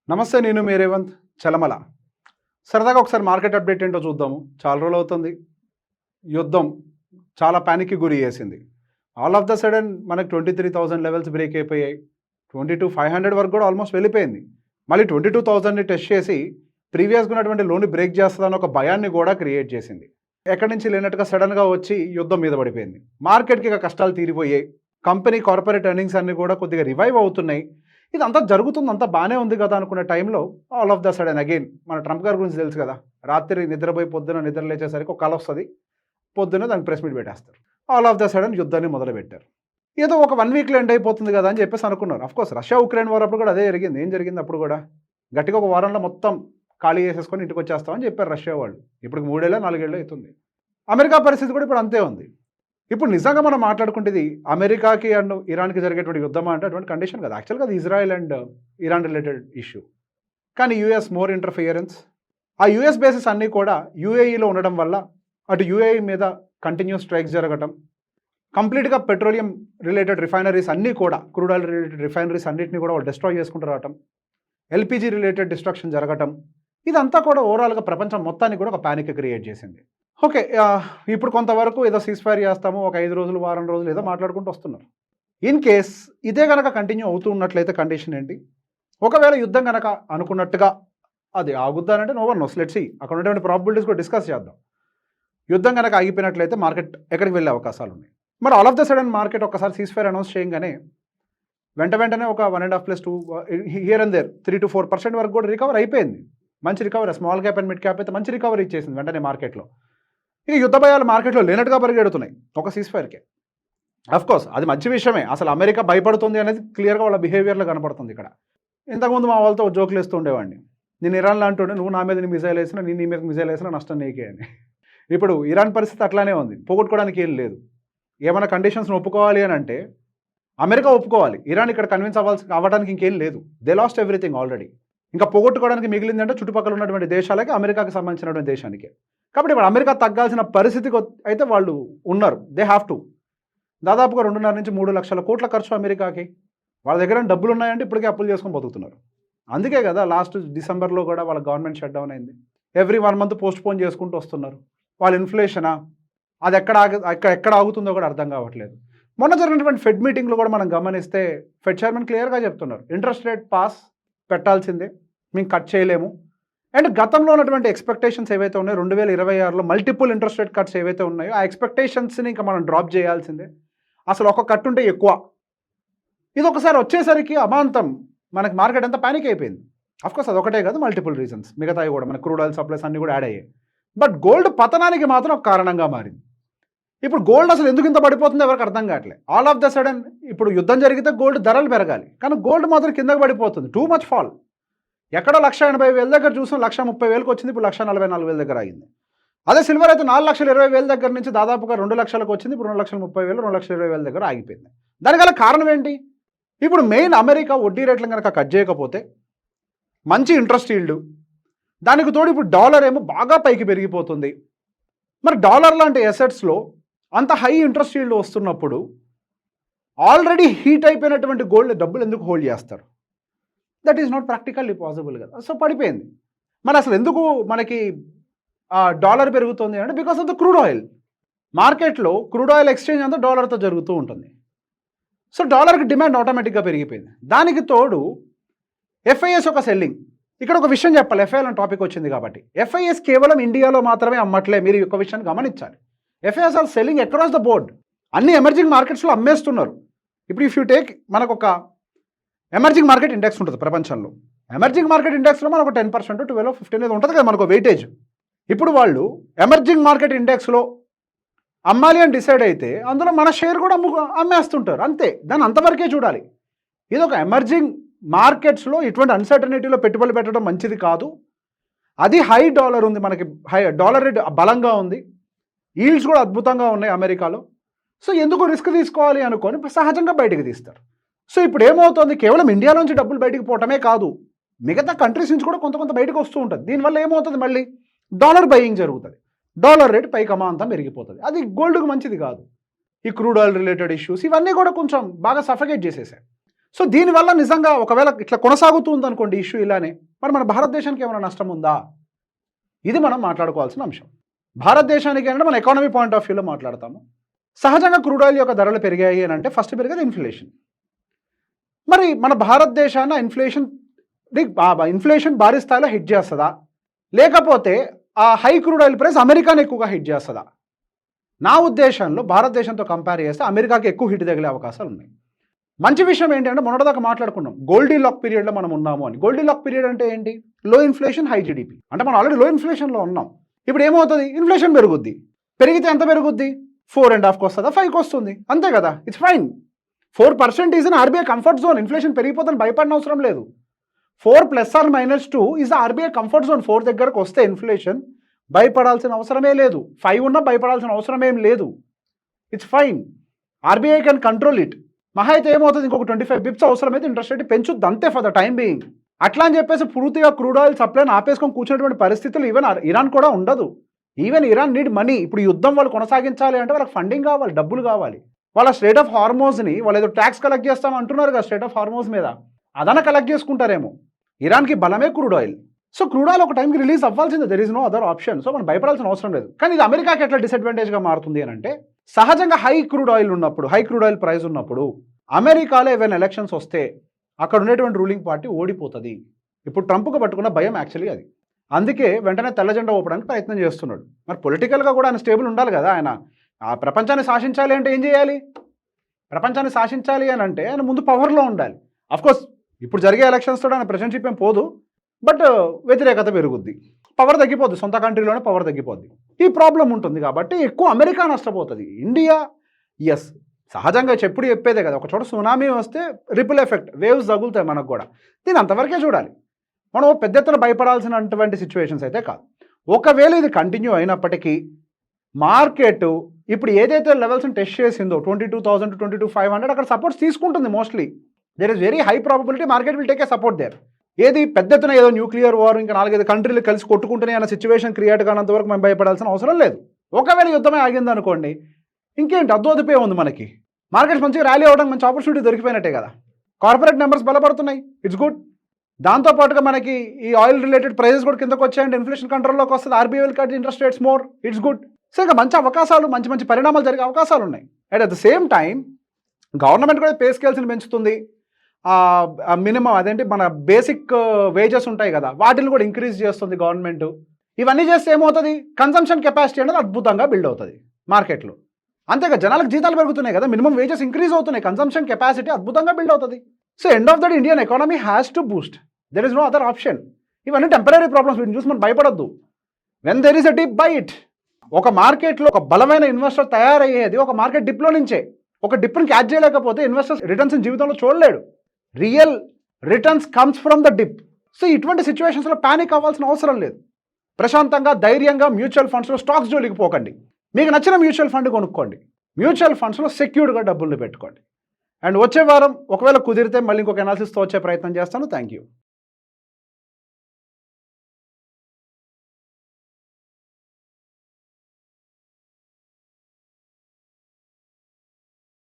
నమస్తే, నేను మీ రేవంత్ చలమల. సరదాగా ఒకసారి మార్కెట్ అప్డేట్ ఏంటో చూద్దాము. చాలా రోజులు అవుతుంది. యుద్ధం చాలా ప్యానిక్కి గురి చేసింది. ఆల్ ఆఫ్ ద సడన్ మనకు 23,000 లెవెల్స్ బ్రేక్ అయిపోయాయి. 22,500 వరకు కూడా ఆల్మోస్ట్ వెళ్ళిపోయింది. మళ్ళీ 22,000ని టెస్ట్ చేసి ప్రీవియస్గా ఉన్నటువంటి లోన్ని బ్రేక్ చేస్తుందని ఒక భయాన్ని కూడా క్రియేట్ చేసింది. ఎక్కడి నుంచి లేనట్టుగా సడన్గా వచ్చి యుద్ధం మీద పడిపోయింది. మార్కెట్కి ఇక కష్టాలు తీరిపోయాయి. కంపెనీ కార్పొరేట్ ఎర్నింగ్స్ అన్నీ కూడా కొద్దిగా రివైవ్ అవుతున్నాయి. ఇదంతా జరుగుతుంది, అంతా బాగానే ఉంది కదా అనుకునే టైంలో all of the sudden again మన ట్రంప్ గారి గురించి తెలుసు కదా, రాత్రి నిద్రపోయి పొద్దున నిద్ర లేచేసరికి ఒక కల వస్తుంది, పొద్దున్న దానికి ప్రెస్ మీట్ పెట్టేస్తారు. ఆల్ ఆఫ్ ద సడన్ యుద్ధాన్ని మొదలుపెట్టారు. ఏదో ఒక 1 వీక్లో ఎండ్ అయిపోతుంది కదా అని చెప్పేసి అనుకున్నారు. అఫ్కోర్స్ రష్యా ఉక్రెయిన్ వార్ అప్పుడు కూడా అదే జరిగింది. ఏం జరిగింది అప్పుడు కూడా గట్టిగా ఒక వారంలో మొత్తం ఖాళీ చేసేసుకొని ఇంటికి వచ్చేస్తామని చెప్పారు రష్యా వాళ్ళు. ఇప్పుడు 3 ఏళ్ళు 4 ఏళ్ళు అవుతుంది. అమెరికా పరిస్థితి కూడా ఇప్పుడు అంతే ఉంది. ఇప్పుడు నిజంగా మనం మాట్లాడుకుంటేది అమెరికాకి అండ్ ఇరాన్కి జరిగేటువంటి యుద్ధమా అంటే అటువంటి కండిషన్ కదా. యాక్చువల్గా అది Israel and Iran related issue. కానీ యూఎస్ మోర్ ఇంటర్ఫియరెన్స్. ఆ యూఎస్ బేసెస్ అన్నీ కూడా యూఏఈలో ఉండడం వల్ల అటు యూఏఈ మీద కంటిన్యూస్ స్ట్రైక్స్ జరగటం, కంప్లీట్గా పెట్రోలియం రిలేటెడ్ రిఫైనరీస్ అన్నీ కూడా, క్రూడ్ ఆయిల్ రిలేటెడ్ రిఫైనరీస్ అన్నింటినీ కూడా వాళ్ళు డిస్ట్రాయ్ చేసుకుంటూ రావటం, ఎల్పిజి రిలేటెడ్ డిస్ట్రక్షన్ జరగటం, ఇదంతా కూడా ఓవరాల్గా ప్రపంచం మొత్తానికి కూడా ఒక ప్యానిక్ క్రియేట్ చేసింది. ఓకే, ఇప్పుడు కొంతవరకు ఏదో సీజ్ ఫైర్ చేస్తాము, ఒక 5 రోజులు వారం రోజులు ఏదో మాట్లాడుకుంటూ వస్తున్నారు. ఇన్ కేస్ ఇదే కనుక కంటిన్యూ అవుతూ ఉన్నట్లయితే కండిషన్ ఏంటి? ఒకవేళ యుద్ధం కనుక అనుకున్నట్టుగా అది ఆగుద్దానంటే no one knows, let's see. అక్కడ ఉన్నటువంటి ప్రాబిలిటీస్ కూడా డిస్కస్ చేద్దాం. యుద్ధం కనుక ఆగిపోయినట్లయితే మార్కెట్ ఎక్కడికి వెళ్ళే అవకాశాలు ఉన్నాయి. మరి all of the sudden market ఒకసారి సీజ్ ఫైర్ అనౌన్స్ చేయగానే వెంటనే ఒక 1.5+2 హియర్ అండ్ దేర్ 3 to 4% వరకు కూడా రికవర్ అయిపోయింది. మంచి recovery, small cap and mid cap అయితే మంచి రికవరీ ఇచ్చేసింది వెంటనే మార్కెట్లో. ఇక యుద్ధ భయాలు మార్కెట్లో లేనట్టుగా పరిగెడుతున్నాయి ఒక సీజ్ ఫైర్కే. అఫ్కోర్స్ అది మంచి విషయమే. అసలు అమెరికా భయపడుతుంది అనేది క్లియర్గా వాళ్ళ బిహేవియర్లో కనపడుతుంది ఇక్కడ. ఇంతకుముందు మా వాళ్ళతో జోకులు వేస్తూ ఉండేవాడిని. నేను ఇరాన్ లాంటి నువ్వు నా మీద మిసైల్ వేసినా, నేను నీ మీద మిసైల్ వేసినా నష్టం నీకే అని. ఇప్పుడు ఇరాన్ పరిస్థితి అట్లానే ఉంది. పోగొట్టుకోవడానికి ఏం లేదు. ఏమైనా కండిషన్స్ని ఒప్పుకోవాలి అని అంటే అమెరికా ఒప్పుకోవాలి. ఇరాన్ ఇక్కడ కన్విన్స్ అవ్వడానికి ఇంకేం లేదు. They lost everything already. ఇంకా పోగొట్టుకోవడానికి మిగిలిందంటే చుట్టుపక్కల ఉన్నటువంటి దేశాలకి, అమెరికాకి సంబంధించినటువంటి దేశానికి. కాబట్టి ఇప్పుడు అమెరికా తగ్గాల్సిన పరిస్థితికి అయితే వాళ్ళు ఉన్నారు. They have to. దాదాపుగా 2.5 నుంచి 3 లక్షల కోట్ల ఖర్చు అమెరికాకి. వాళ్ళ దగ్గర డబ్బులు ఉన్నాయంటే ఇప్పటికే అప్పులు చేసుకొని బతుకుతున్నారు. అందుకే కదా లాస్ట్ డిసెంబర్లో కూడా వాళ్ళ గవర్నమెంట్ షట్ డౌన్ అయింది. ఎవ్రీ 1 మంత్ పోస్ట్ పోన్ చేసుకుంటూ వస్తున్నారు. వాళ్ళ ఇన్ఫ్లేషనా అది ఎక్కడ ఆగుతుందో కూడా అర్థం కావట్లేదు. మొన్న జరిగినటువంటి ఫెడ్ మీటింగ్లో కూడా మనం గమనిస్తే ఫెడ్ చైర్మన్ క్లియర్గా చెప్తున్నారు, ఇంట్రెస్ట్ రేట్ పాస్ పెట్టాల్సిందే, మేము కట్ చేయలేము. అండ్ గతంలో ఉన్నటువంటి ఎక్స్పెక్టేషన్స్ ఏవైతే ఉన్నాయో 2026లో మల్టిపుల్ ఇంట్రెస్ట్ రేట్ కట్స్ ఏవైతే ఉన్నాయో ఆ ఎక్స్పెక్టేషన్స్ని ఇంకా మనం డ్రాప్ చేయాల్సిందే. అసలు ఒక కట్ ఉంటే ఎక్కువ. ఇది ఒకసారి వచ్చేసరికి అమాంతం మనకి మార్కెట్ అంతా ప్యానిక్ అయిపోయింది. అఫ్కోర్స్ అదొకటే కాదు, మల్టిపుల్ రీజన్స్ మిగతాయి కూడా, మన క్రూడ్ ఆయిల్ సప్లైస్ అన్నీ కూడా యాడ్ అయ్యాయి. బట్ గోల్డ్ పతనానికి మాత్రం ఒక కారణంగా మారింది. ఇప్పుడు గోల్డ్ అసలు ఎందుకు ఇంత పడిపోతుందో ఎవరికి అర్థం కావట్లేదు. ఆల్ ఆఫ్ ద సడన్ ఇప్పుడు యుద్ధం జరిగితే గోల్డ్ ధరలు పెరగాలి, కానీ గోల్డ్ మాత్రం కిందకి పడిపోతుంది. Too much fall. ఎక్కడో 1,80,000 దగ్గర చూసాం, 1,30,000కి వచ్చింది, ఇప్పుడు 1,44,000 దగ్గర అయింది. అదే సిల్వర్ అయితే 4,20,000 దగ్గర నుంచి దాదాపుగా 2 లక్షలకు వచ్చింది, ఇప్పుడు 2,30,000 2,20,000 దగ్గర ఆగిపోయింది. దానికల కారణం ఏంటి? ఇప్పుడు మెయిన్ అమెరికా వడ్డీ రేట్లను కనుక కట్ చేయకపోతే మంచి ఇంట్రెస్ట్ ఈల్డ్, దానికి తోడు ఇప్పుడు డాలర్ ఏమో బాగా పైకి పెరిగిపోతుంది. మరి డాలర్ లాంటి అసెట్స్లో అంత హై ఇంట్రెస్ట్ ఈల్డ్ వస్తున్నప్పుడు ఆల్రెడీ హీట్ అయిపోయినటువంటి గోల్డ్ డబ్బులు ఎందుకు హోల్డ్ చేస్తారు? That is not practically possible కదా. సో పడిపోయింది. మరి అసలు ఎందుకు మనకి డాలర్ పెరుగుతుంది అంటే because of the crude oil. మార్కెట్లో క్రూడ్ ఆయిల్ ఎక్స్చేంజ్ అంతా డాలర్తో జరుగుతూ ఉంటుంది. సో డాలర్కి డిమాండ్ ఆటోమేటిక్గా పెరిగిపోయింది. దానికి తోడు ఎఫ్ఐఎస్ ఒక సెల్లింగ్. ఇక్కడ ఒక విషయం చెప్పాలి, ఎఫ్ఐఎల్ అని టాపిక్ వచ్చింది కాబట్టి. ఎఫ్ఐఎస్ కేవలం ఇండియాలో మాత్రమే అమ్మట్లే, మీరు ఒక విషయాన్ని గమనించాలి. FIs are selling across the board. అన్ని ఎమర్జింగ్ మార్కెట్స్లో అమ్మేస్తున్నారు. ఇప్పుడు ఇఫ్ యూ టేక్ మనకు ఒక ఎమర్జింగ్ మార్కెట్ ఇండెక్స్ ఉంటుంది ప్రపంచంలో. ఎమర్జింగ్ మార్కెట్ ఇండెక్స్లో మనకు 10%, 12, 15 ఉంటుంది కదా మనకు వెయిటేజ్. ఇప్పుడు వాళ్ళు ఎమర్జింగ్ మార్కెట్ ఇండెక్స్లో అమ్మాలి అని డిసైడ్ అయితే అందులో మన షేర్ కూడా అమ్మేస్తుంటారు. అంతే, దాన్ని అంతవరకే చూడాలి. ఇది ఒక ఎమర్జింగ్ మార్కెట్స్లో ఇటువంటి అన్సర్టనిటీలో పెట్టుబడి పెట్టడం మంచిది కాదు. అది హై డాలర్ ఉంది, మనకి డాలర్ రేట్ బలంగా ఉంది, ఈల్డ్స్ కూడా అద్భుతంగా ఉన్నాయి అమెరికాలో. సో ఎందుకు రిస్క్ తీసుకోవాలి అనుకొని సహజంగా బయటికి తీస్తారు. సో ఇప్పుడు ఏమవుతుంది, కేవలం ఇండియాలోంచి డబ్బులు బయటికి పోవటమే కాదు, మిగతా కంట్రీస్ నుంచి కూడా కొంత బయటకు వస్తూ ఉంటుంది. దీనివల్ల ఏమవుతుంది, మళ్ళీ డాలర్ బయింగ్ జరుగుతుంది, డాలర్ రేట్ పైకి అమాంతం పెరిగిపోతుంది. అది గోల్డ్కు మంచిది కాదు. ఈ క్రూడ్ ఆయిల్ రిలేటెడ్ ఇష్యూస్ ఇవన్నీ కూడా కొంచెం బాగా సఫకేట్ చేసేసాయి. సో దీనివల్ల నిజంగా ఒకవేళ ఇట్లా కొనసాగుతుంది అనుకోండి ఇష్యూ ఇలానే, మరి మన భారతదేశానికి ఏమైనా నష్టం ఉందా? ఇది మనం మాట్లాడుకోవాల్సిన అంశం. భారతదేశానికి అంటే మన ఎకానమీ పాయింట్ ఆఫ్ వ్యూలో మాట్లాడతాము. సహజంగా క్రూడ్ ఆయిల్ యొక్క ధరలు పెరిగాయి అని అంటే ఫస్ట్ పెరిగేది ఇన్ఫ్లేషన్. మరి మన భారతదేశాన్ని ఇన్ఫ్లేషన్ భారీ స్థాయిలో హిట్ చేస్తుందా, లేకపోతే ఆ హై క్రూడ్ ఆయిల్ ప్రైస్ అమెరికాని ఎక్కువగా హిట్ చేస్తుందా? నా ఉద్దేశంలో భారతదేశంతో కంపేర్ చేస్తే అమెరికాకి ఎక్కువ హిట్ తగిలే అవకాశాలు ఉన్నాయి. మంచి విషయం ఏంటంటే మొన్నటిదాకా మాట్లాడుకున్నాం గోల్డీ లాక్ పీరియడ్లో మనం ఉన్నాము అని. గోల్డీ లాక్ పీరియడ్ అంటే ఏంటి? లో ఇన్ఫ్లేషన్ హై జీడిపి. అంటే మనం ఆల్రెడీ లో ఇన్ఫ్లేషన్లో ఉన్నాం. ఇప్పుడు ఏమవుతుంది? ఇన్ఫ్లేషన్ పెరుగుద్ది. పెరిగితే ఎంత పెరుగుద్ది? 4.5కి వస్తుందా, 5కి వస్తుంది, అంతే కదా. It's fine. 4% is an RBI comfort zone. Inflation పెరిగిపోతుందని భయపడిన అవసరం లేదు. 4 + or -2 is RBI comfort zone. 4 దగ్గరకు వస్తే ఇన్ఫ్లేషన్ భయపడాల్సిన అవసరమే లేదు. 5 ఉన్నా భయపడాల్సిన అవసరం ఏం లేదు. It's fine. RBI can control it. మహా అయితే ఏమవుతుంది, ఇంకొక 25 బిప్స్ అవసరమైతే ఇంట్రెస్ట్ రేట్ పెంచుద్ది, అంతే ఫర్ ద టైం బీయింగ్. అట్లా అని చెప్పేసి పూర్తిగా క్రూడ్ ఆయిల్ సప్లైని ఆపేసుకొని కూర్చున్నటువంటి పరిస్థితులు ఈవెన్ ఇరాన్ కూడా ఉండదు. Even Iran need money. ఇప్పుడు యుద్ధం వాళ్ళు కొనసాగించాలి అంటే వాళ్ళకి ఫండింగ్ కావాలి, డబ్బులు కావాలి. వాళ్ళ స్ట్రెయిట్ ఆఫ్ హార్మోజ్ని వాళ్ళు ఏదో ట్యాక్స్ కలెక్ట్ చేస్తాం అంటున్నారు కదా స్ట్రెయిట్ ఆఫ్ హార్మోజ్ మీద, అదన కలెక్ట్ చేసుకుంటారేమో. ఇరాన్కి బలమే crude oil. So crude oil ఒక టైంకి రిలీజ్ అవ్వాల్సిందే. There is no other option. సో మనం భయపడాల్సిన అవసరం లేదు. కానీ ఇది అమెరికాకి ఎట్లా డిసడ్వాంటేజ్గా మారుతుంది అని అంటే, సహజంగా హై క్రూడ్ ఆయిల్ ప్రైస్ ఉన్నప్పుడు అమెరికాలో ఏవైనా ఎలక్షన్స్ వస్తే అక్కడ ఉండేటువంటి రూలింగ్ పార్టీ ఓడిపోతుంది. ఇప్పుడు ట్రంప్కు పట్టుకున్న భయం యాక్చువల్లీ అది. అందుకే వెంటనే తెల్ల జెండా ఊపడానికి ప్రయత్నం చేస్తున్నాడు. మరి పొలిటికల్గా కూడా ఆయన స్టేబుల్ ఉండాలి కదా. ఆయన ఆ ప్రపంచాన్ని శాసించాలి అంటే ఏం చేయాలి? ప్రపంచాన్ని శాసించాలి అని అంటే ఆయన ముందు పవర్లో ఉండాలి. అఫ్కోర్స్ ఇప్పుడు జరిగే ఎలక్షన్స్తో ఆయన ప్రెసిడెన్షిప్ ఏం పోదు, బట్ వ్యతిరేకత పెరుగుద్ది, పవర్ తగ్గిపోద్ది, సొంత కంట్రీలోనే పవర్ తగ్గిపోద్ది. ఈ ప్రాబ్లం ఉంటుంది కాబట్టి ఎక్కువ అమెరికా నష్టపోతుంది. ఇండియా ఎస్ సహజంగా ఎప్పుడు చెప్పేదే కదా, ఒక చోట సునామీ వస్తే రిపుల్ ఎఫెక్ట్, వేవ్స్ తగులుతాయి మనకు కూడా. దీని అంతవరకే చూడాలి. మనం పెద్ద ఎత్తున భయపడాల్సినటువంటి సిచ్యువేషన్స్ అయితే కాదు. ఒకవేళ ఇది కంటిన్యూ అయినప్పటికీ మార్కెట్ ఇప్పుడు ఏదైతే లెవెల్స్ని టెస్ట్ చేసిందో 22,000 to 22,500 అక్కడ సపోర్ట్స్ తీసుకుంటుంది mostly. There is very high probability market will take a support there. ఏది పెద్ద ఎత్తున ఏదో న్యూక్లియర్ వార్ ఇంకా 4-5 కంట్రీలు కలిసి కొట్టుకుంటున్నాయి అన్న సిచ్యువేషన్ క్రియేట్ కానంత వరకు మేము భయపడాల్సిన అవసరం లేదు. ఒకవేళ యుద్ధమే ఆగింది అనుకోండి, ఇంకేంటి అద్దోదిపే ఉంది మనకి. మార్కెట్స్ మంచిగా ర్యాలీ అవ్వడానికి మంచి ఆపర్చునిటీ దొరికిపోయినట్టే కదా. కార్పొరేట్ నెంబర్స్ బలపడుతున్నాయి, ఇట్స్ గుడ్. దాంతోపాటుగా మనకి ఈ ఆయిల్ రిలేటెడ్ ప్రైజెస్ కూడా కిందకు వచ్చాయంటే ఇన్ఫ్లేషన్ కంట్రోల్లోకి వస్తుంది. RBI will cut interest rates more, it's good. So ఇంకా మంచి అవకాశాలు, మంచి పరిణామాలు జరిగే అవకాశాలు ఉన్నాయి. And at the same time government కూడా పే స్కేల్స్ని పెంచుతుంది. మినిమం అదేంటి మన బేసిక్ వేజెస్ ఉంటాయి కదా, వాటిని కూడా ఇంక్రీజ్ చేస్తుంది గవర్నమెంట్. ఇవన్నీ చేస్తే ఏమవుతుంది, కన్సంప్షన్ కెపాసిటీ అనేది అద్భుతంగా బిల్డ్ అవుతుంది మార్కెట్లో. అంతేగా జనాలకు జీతాలు పెరుగుతున్నాయి కదా, మినిమం వేజెస్ ఇంక్రీజ్ అవుతున్నాయి, కన్సంప్షన్ కెపాసిటీ అద్భుతంగా బిల్డ్ అవుతుంది. So end of that Indian economy has to boost. There is no other option. ఇవన్నీ టెంపరీ ప్రాబ్లమ్స్, వీటిని చూసి మనం భయపడద్దు. When there is a dip buy it. ఒక మార్కెట్లో ఒక బలమైన ఇన్వెస్టర్ తయారయ్యేది ఒక మార్కెట్ డిప్లో నుంచే. ఒక డిప్ని క్యాచ్ చేయలేకపోతే ఇన్వెస్టర్స్ రిటర్న్స్ జీవితంలో చూడలేడు. Real returns comes from the dip. So ఇటువంటి సిచ్యువేషన్స్లో ప్యానిక్ అవ్వాల్సిన అవసరం లేదు. ప్రశాంతంగా ధైర్యంగా మ్యూచువల్ ఫండ్స్లో స్టాక్స్ జోలికి పోకండి. మీకు నచ్చిన మ్యూచువల్ ఫండ్ కొనుక్కోండి. మ్యూచువల్ ఫండ్స్లో సెక్యూర్డ్గా డబ్బులు పెట్టుకోండి. అండ్ వచ్చే వారం ఒకవేళ కుదిరితే మళ్ళీ ఇంకొక అనాలిసిస్తో వచ్చే ప్రయత్నం చేస్తాను. Thank you.